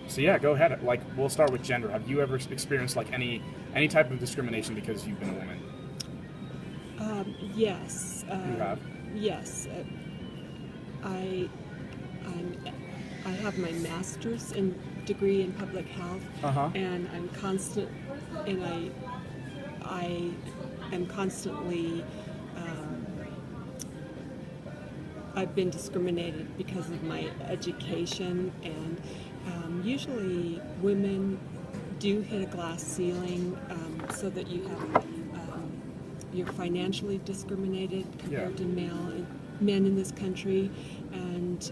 So yeah, go ahead. Like, we'll start with gender. Have you ever experienced like any type of discrimination because you've been a woman? Yes. You have. Yes. I I'm, I have my master's in degree in public health, Uh huh. and I am constantly. Um, I've been discriminated because of my education, and usually women do hit a glass ceiling, so that you're financially discriminated Yeah. compared to men in this country, and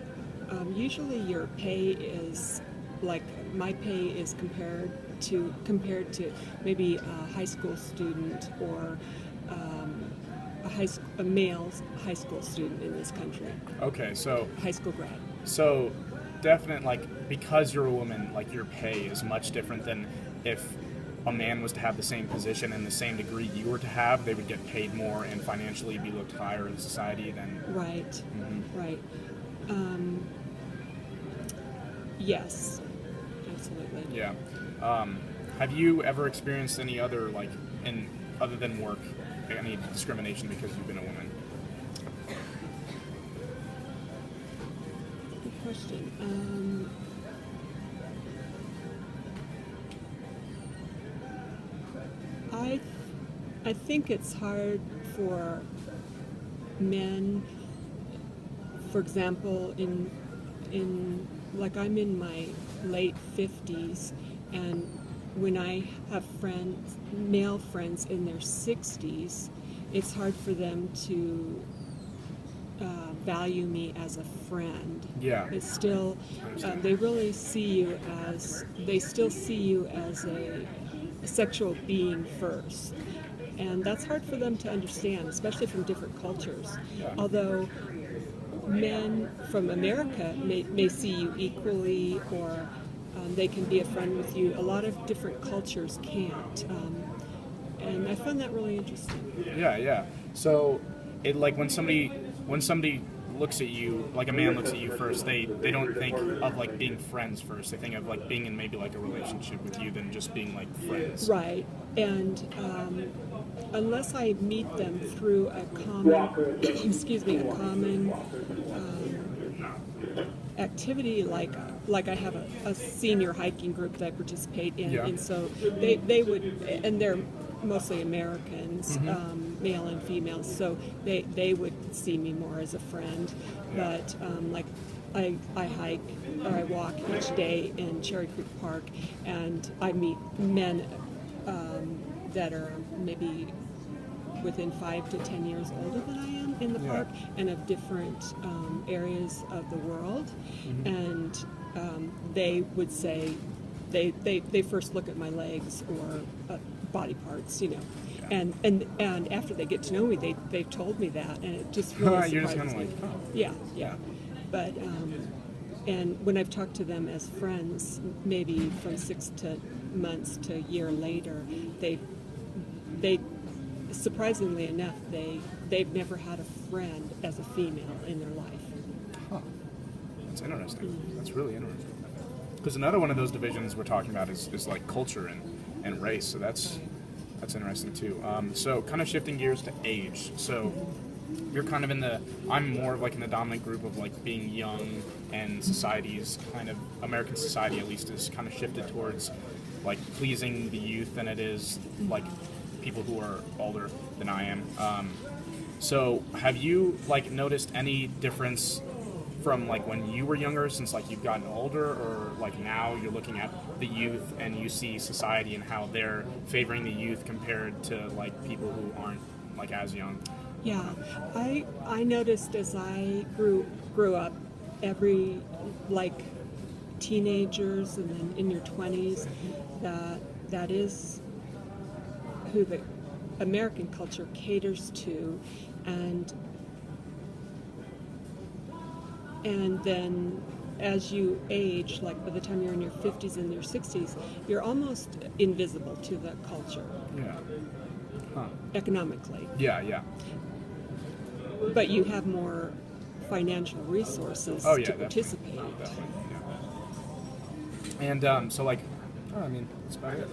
usually your pay is like my pay is compared to maybe a high school student or a male high school student in this country, Okay. So high school grad. so definite like because you're a woman, like your pay is much different than if a man was to have the same position and the same degree you were to have, they would get paid more and financially be looked higher in society than. Right, Mhm. right. Um, yes, absolutely. Yeah. Have you ever experienced any other like in other than work any discrimination because you've been a woman? Good question. I I think it's hard for men, for example, in like I'm in my late 50s, and when I have male friends in their 60s, it's hard for them to value me as a friend. Yeah. It's still, they really see you they still see you as a sexual being first. And that's hard for them to understand, especially from different cultures. Yeah. Although men from America may see you equally, or they can be a friend with you. A lot of different cultures can't. And I find that really interesting. Yeah, yeah. So, it like when somebody looks at you, like a man looks at you first, they don't think of like being friends first. They think of like being in maybe like a relationship with you than just being like friends. Right. And unless I meet them through a common, excuse me, a common activity, like I have a senior hiking group that I participate in, Yeah. and so they would, and they're mostly Americans, male and female, so they would see me more as a friend. Yeah. But like I hike or I walk each day in Cherry Creek Park, and I meet men that are maybe within 5 to 10 years older than I am in the Yeah. park, and of different areas of the world. And they would say, they first look at my legs or body parts, you know. Yeah. And after they get to know me, they've told me that, and it just really You're just surprises kind of me. like, oh. Yeah, yeah. But and when I've talked to them as friends, maybe from 6 to months to a year later, they surprisingly enough, they've never had a friend as a female in their life. Huh. That's interesting. That's really interesting. Because another one of those divisions we're talking about is like culture and race. So that's interesting too. So kind of shifting gears to age. So you're kind of I'm more of like in the dominant group of like being young, and society's kind of, American society at least, is kind of shifted towards like pleasing the youth than it is like people who are older than I am. So have you like noticed any difference from like when you were younger, since like you've gotten older, or like now you're looking at the youth and you see society and how they're favoring the youth compared to like people who aren't like as young? Yeah, I noticed as I grew up, every like teenagers and then in your 20s, that is who the American culture caters to, and then as you age, like by the time you're in your 50s and your 60s, you're almost invisible to the culture Yeah. Huh. economically. Yeah, yeah. But you have more financial resources Oh yeah, to definitely. participate. Definitely. And so like, I mean, that's about it.